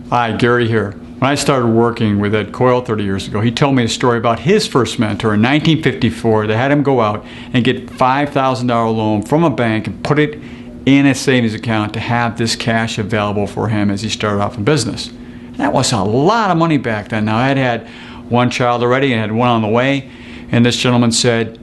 Hi, Gary here. When I started working with Ed Coyle 30 years ago, he told me a story about his first mentor in 1954. They had him go out and get $5,000 loan from a bank and put it in a savings account to have this cash available for him as he started off in business. That was a lot of money back then. Now, Ed had one child already and had one on the way, and this gentleman said,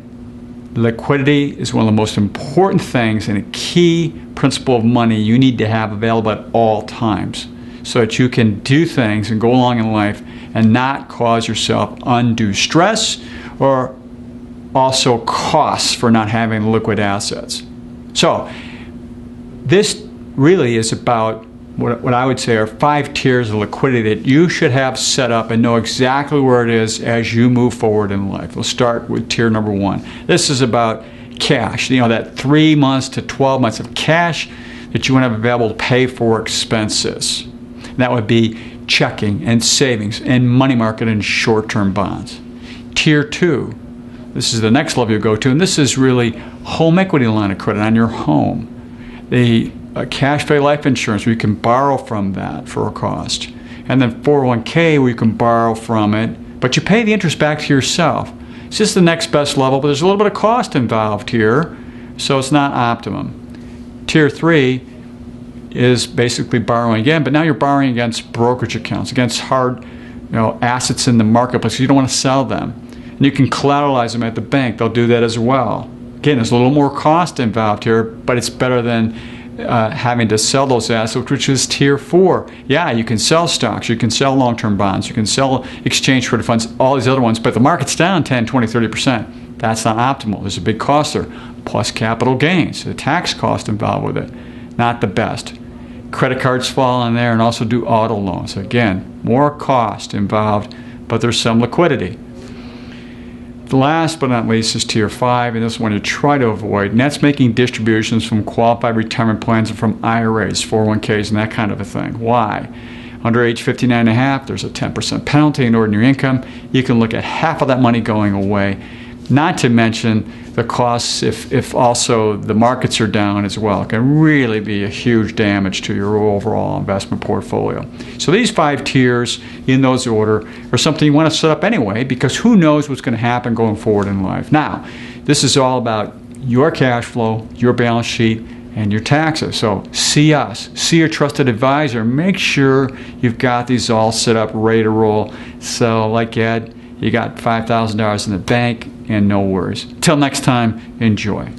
liquidity is one of the most important things and a key principle of money you need to have available at all times, so that you can do things and go along in life and not cause yourself undue stress or also costs for not having liquid assets. So this really is about what I would say are 5 tiers of liquidity that you should have set up and know exactly where it is as you move forward in life. We'll start with tier number 1. This is about cash, that 3 months to 12 months of cash that you want to have available to pay for expenses. That would be checking and savings and money market and short-term bonds. Tier 2, this is the next level you go to, and this is really home equity line of credit on your home. The cash pay life insurance, where you can borrow from that for a cost. And then 401k, where you can borrow from it, but you pay the interest back to yourself. It's just the next best level, but there's a little bit of cost involved here, so it's not optimum. Tier 3 is basically borrowing again, but now you're borrowing against brokerage accounts, against hard assets in the marketplace. You don't want to sell them. And you can collateralize them at the bank. They'll do that as well. Again, there's a little more cost involved here, but it's better than having to sell those assets, which is tier 4. Yeah, you can sell stocks, you can sell long-term bonds, you can sell exchange traded funds, all these other ones, but the market's down 10, 20, 30%. That's not optimal. There's a big cost there. Plus capital gains, the tax cost involved with it. Not the best. Credit cards fall in there, and also do auto loans. Again, more cost involved, but there's some liquidity. The last but not least is tier 5, and this is one to try to avoid, and that's making distributions from qualified retirement plans and from IRAs, 401ks, and that kind of a thing. Why? Under age 59 and a half, there's a 10% penalty in ordinary income. You can look at half of that money going away, not to mention the costs if also the markets are down as well. It can really be a huge damage to your overall investment portfolio. So these 5 tiers, in those order, are something you want to set up anyway, because who knows what's going to happen going forward in life. Now, this is all about your cash flow, your balance sheet, and your taxes. So see us, see your trusted advisor. Make sure you've got these all set up, ready to roll. So like Ed, you got $5,000 in the bank and no worries. Till next time, enjoy.